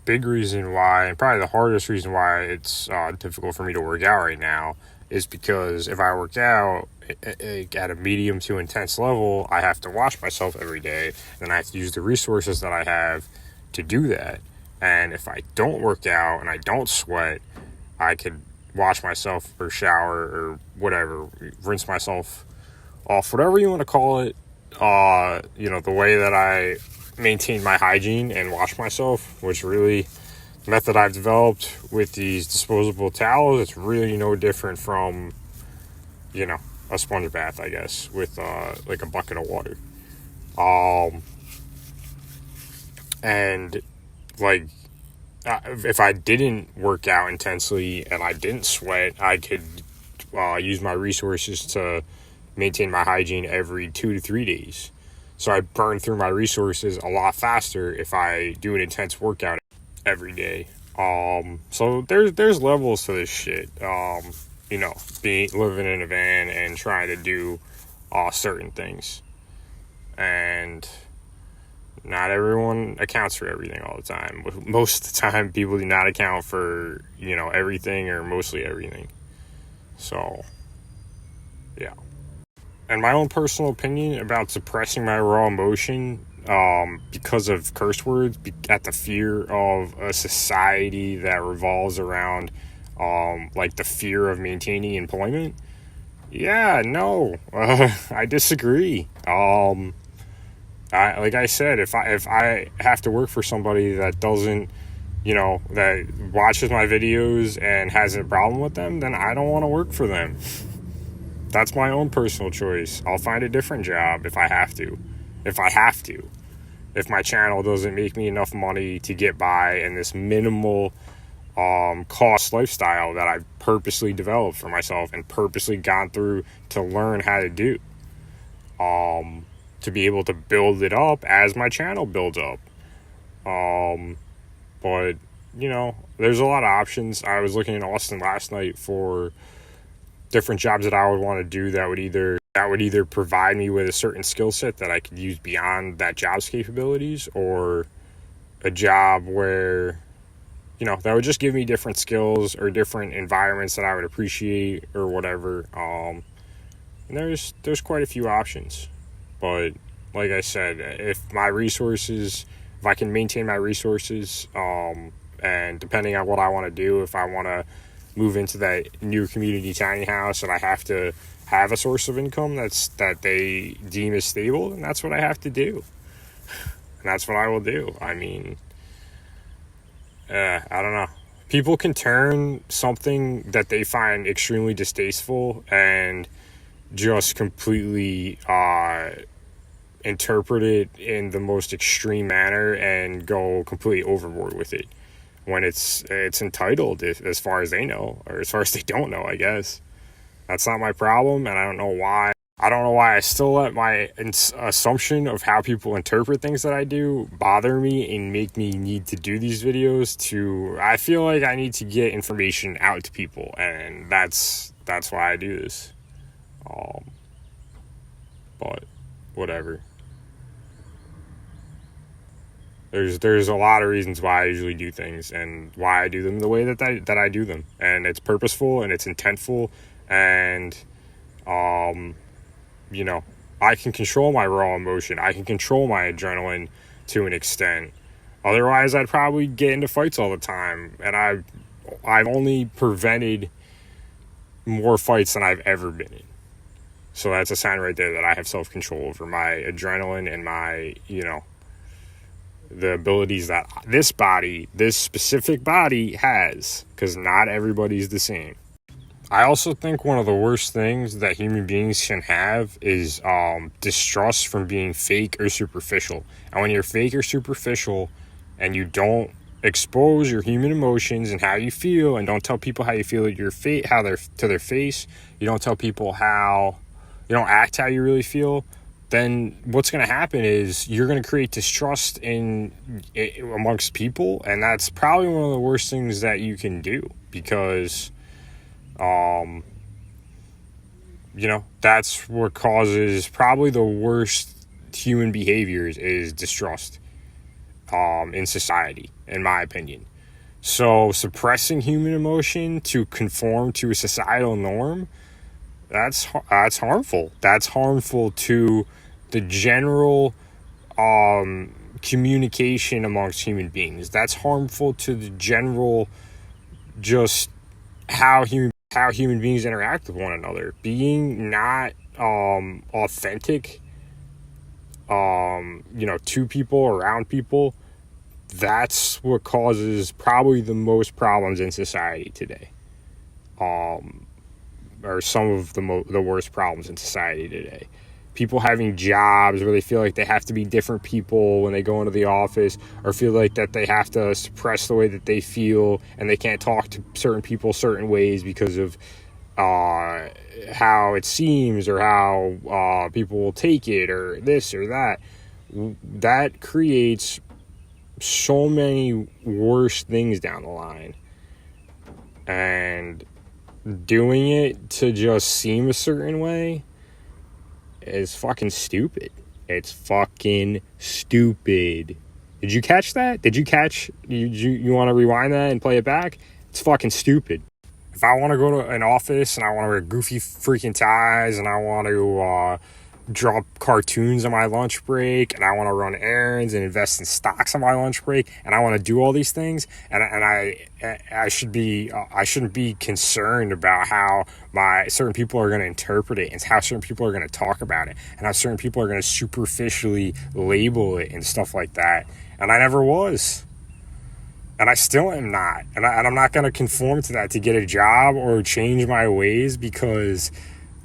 big reason why, and probably the hardest reason why it's difficult for me to work out right now is because if I work out at a medium to intense level, I have to wash myself every day, and I have to use the resources that I have to do that. And if I don't work out and I don't sweat, I could wash myself or shower or whatever, rinse myself off, whatever you want to call it. The way that I maintain my hygiene and wash myself, which really method I've developed with these disposable towels, it's really no different from, a sponge bath, I guess, with like a bucket of water. And like, if I didn't work out intensely and I didn't sweat, I could use my resources to maintain my hygiene every 2 to 3 days. So I burn through my resources a lot faster if I do an intense workout every day. So there's levels to this shit. Living in a van and trying to do certain things, and not everyone accounts for everything all the time. Most of the time, people do not account for everything or mostly everything. So, yeah. And my own personal opinion about suppressing my raw emotion because of curse words, at the fear of a society that revolves around like the fear of maintaining employment. Yeah, no, I disagree. Like I said, if I have to work for somebody that doesn't, that watches my videos and has a problem with them, then I don't want to work for them. That's my own personal choice. I'll find a different job if I have to. If my channel doesn't make me enough money to get by in this minimal cost lifestyle that I've purposely developed for myself and purposely gone through to learn how to do. To be able to build it up as my channel builds up. But, there's a lot of options. I was looking in Austin last night for different jobs that I would want to do that would either provide me with a certain skill set that I could use beyond that job's capabilities, or a job where, that would just give me different skills or different environments that I would appreciate or whatever. And there's quite a few options. But like I said, if I can maintain my resources, and depending on what I want to do, if I want to move into that new community tiny house and I have to have a source of income that they deem as stable, then that's what I have to do. And that's what I will do. I mean, I don't know. People can turn something that they find extremely distasteful and just completely interpret it in the most extreme manner and go completely overboard with it when it's entitled, as far as they know, or as far as they don't know, I guess. That's not my problem, and I don't know why. I still let my assumption of how people interpret things that I do bother me and make me need to do these videos. I feel like I need to get information out to people, and that's why I do this. But whatever. There's a lot of reasons why I usually do things and why I do them the way that I do them, and it's purposeful and it's intentful, and I can control my raw emotion. I can control my adrenaline to an extent. Otherwise, I'd probably get into fights all the time, and I've only prevented more fights than I've ever been in. So that's a sign right there that I have self-control over my adrenaline and my, the abilities that this specific body has, because not everybody's the same. I also think one of the worst things that human beings can have is distrust from being fake or superficial. And when you're fake or superficial and you don't expose your human emotions and how you feel, and don't tell people how you feel at to their face, you don't tell people you don't act how you really feel, then what's going to happen is you're going to create distrust amongst people, and that's probably one of the worst things that you can do, because that's what causes probably the worst human behaviors is distrust. in society, in my opinion. So suppressing human emotion to conform to a societal norm, that's harmful. That's harmful to the general communication amongst human beings. That's harmful to the general just how human beings interact with one another. Being not authentic, to people, around people, that's what causes probably the most problems in society today. Or some of the worst problems in society today. People having jobs where they feel like they have to be different people when they go into the office, or feel like that they have to suppress the way that they feel and they can't talk to certain people certain ways because of how it seems, or how people will take it, or this or that. That creates so many worse things down the line. And doing it to just seem a certain way is fucking stupid. It's fucking stupid. Did you catch that? Did you catch? You want to rewind that and play it back? It's fucking stupid. If I want to go to an office and I want to wear goofy freaking ties, and I want to draw cartoons on my lunch break, and I want to run errands and invest in stocks on my lunch break, and I want to do all these things, and I shouldn't be concerned about how certain people are going to interpret it, and how certain people are going to talk about it, and how certain people are going to superficially label it and stuff like that. And I never was. And I still am not. And I'm not going to conform to that to get a job or change my ways, because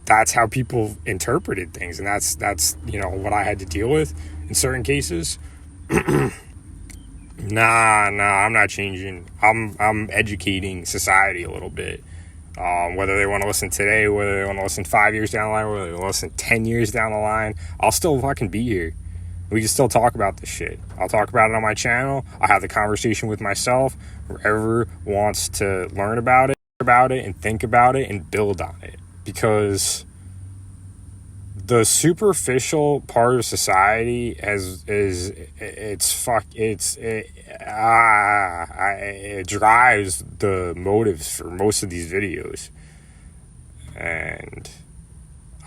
that's how people interpreted things. And that's what I had to deal with in certain cases. Nah, I'm not changing. I'm educating society a little bit. Whether they want to listen today, whether they want to listen 5 years down the line, whether they want to listen 10 years down the line, I'll still fucking be here. We can still talk about this shit. I'll talk about it on my channel. I'll have the conversation with myself. Whoever wants to learn about it and think about it and build on it. Because the superficial part of society it drives the motives for most of these videos. And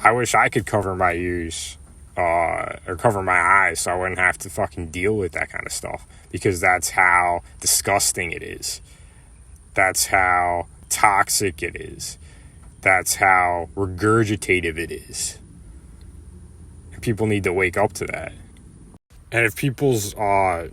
I wish I could cover my ears or cover my eyes so I wouldn't have to fucking deal with that kind of stuff, because that's how disgusting it is. That's how toxic it is. That's how regurgitative it is. And people need to wake up to that. And if people's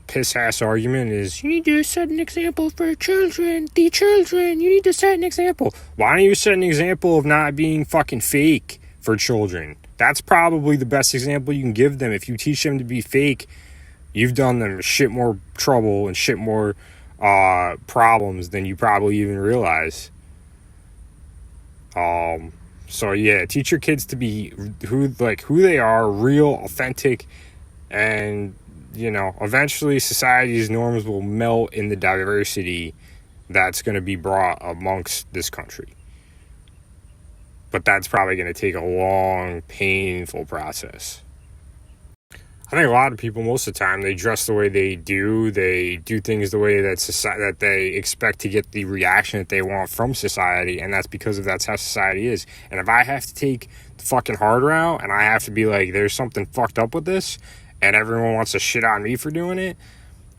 piss-ass argument is, you need to set an example for children, you need to set an example. Why don't you set an example of not being fucking fake for children? That's probably the best example you can give them. If you teach them to be fake, you've done them shit more trouble and shit more problems than you probably even realize. So yeah, teach your kids to be who they are, real, authentic, and eventually society's norms will melt in the diversity that's going to be brought amongst this country. But that's probably going to take a long, painful process. I think a lot of people, most of the time, they dress the way they do things the way that they expect to get the reaction that they want from society, and that's because that's how society is. And if I have to take the fucking hard route, and I have to be like, there's something fucked up with this, and everyone wants to shit on me for doing it,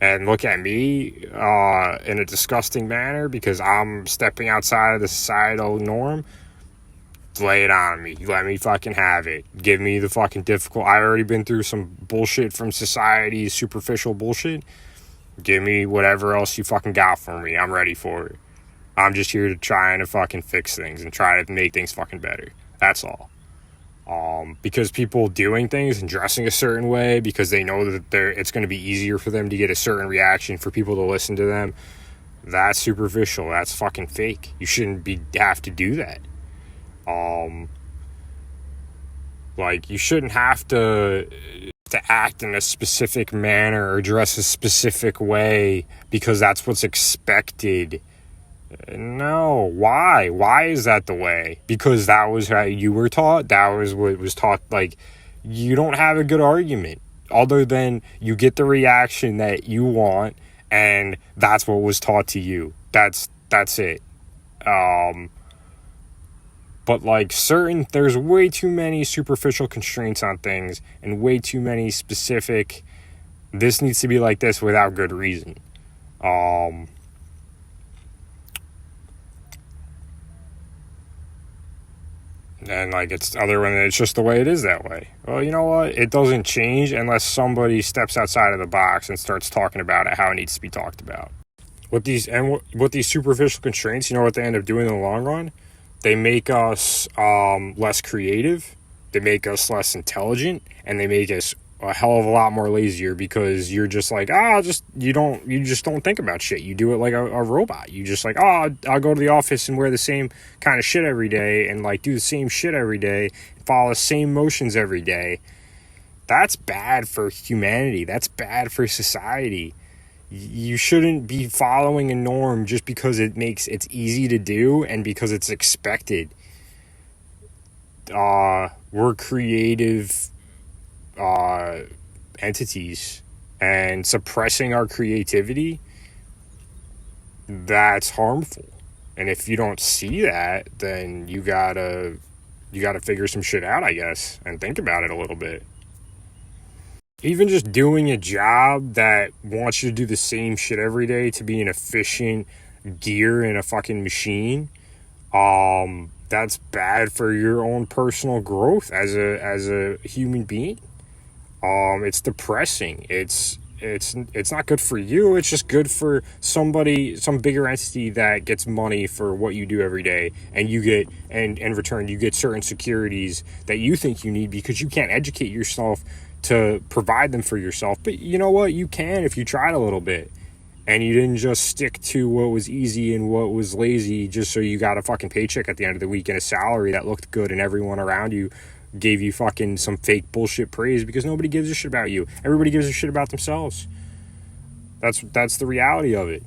and look at me in a disgusting manner because I'm stepping outside of the societal norm, lay it on me. Let me fucking have it. Give me the fucking difficult. I've already been through some bullshit from society, superficial bullshit. Give me whatever else you fucking got for me. I'm ready for it. I'm just here to try and fucking fix things and try to make things fucking better. That's all. Because people doing things and dressing a certain way because they know that it's going to be easier for them to get a certain reaction for people to listen to them, that's superficial. That's fucking fake. You shouldn't have to do that. You shouldn't have to act in a specific manner or dress a specific way because that's what's expected. No. Why? Why is that the way? Because that was how you were taught? That was what was taught? You don't have a good argument. other than you get the reaction that you want, and that's what was taught to you. That's it. But like there's way too many superficial constraints on things, and way too many specific, this needs to be like this without good reason. And like it's just the way it is that way. Well, you know what? It doesn't change unless somebody steps outside of the box and starts talking about it how it needs to be talked about. With these superficial constraints, you know what they end up doing in the long run? They make us less creative, they make us less intelligent, and they make us a hell of a lot more lazier, because you're just like, you just don't think about shit. You do it like a robot. You just like, I'll go to the office and wear the same kind of shit every day, and like do the same shit every day, follow the same motions every day. That's bad for humanity. That's bad for society. You shouldn't be following a norm just because it's easy to do and because it's expected. We're creative entities, and suppressing our creativity, that's harmful. And if you don't see that, then you gotta figure some shit out, I guess, and think about it a little bit. Even just doing a job that wants you to do the same shit every day to be an efficient gear in a fucking machine, that's bad for your own personal growth as a human being. It's depressing. It's not good for you. It's just good for some bigger entity that gets money for what you do every day, and you get, and in return you get certain securities that you think you need because you can't educate yourself to provide them for yourself. But you know what? You can if you tried a little bit, and you didn't just stick to what was easy and what was lazy just so you got a fucking paycheck at the end of the week and a salary that looked good, and everyone around you gave you fucking some fake bullshit praise, because nobody gives a shit about you. Everybody gives a shit about themselves. That's the reality of it.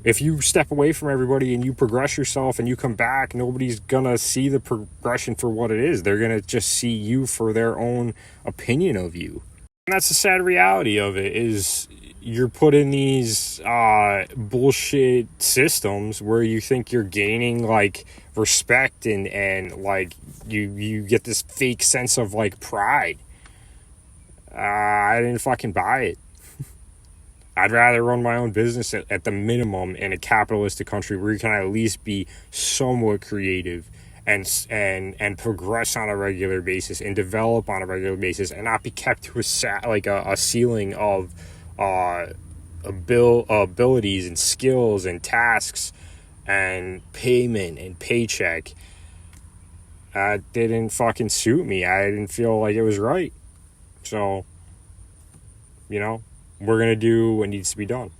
If you step away from everybody and you progress yourself and you come back, nobody's gonna see the progression for what it is. They're gonna just see you for their own opinion of you. And that's the sad reality of it, is you're put in these bullshit systems where you think you're gaining like respect, and like you get this fake sense of like pride. I didn't fucking buy it. I'd rather run my own business at the minimum in a capitalistic country where you can at least be somewhat creative and progress on a regular basis and develop on a regular basis, and not be kept to a ceiling of abilities and skills and tasks and payment and paycheck. That didn't fucking suit me. I didn't feel like it was right. So, we're going to do what needs to be done.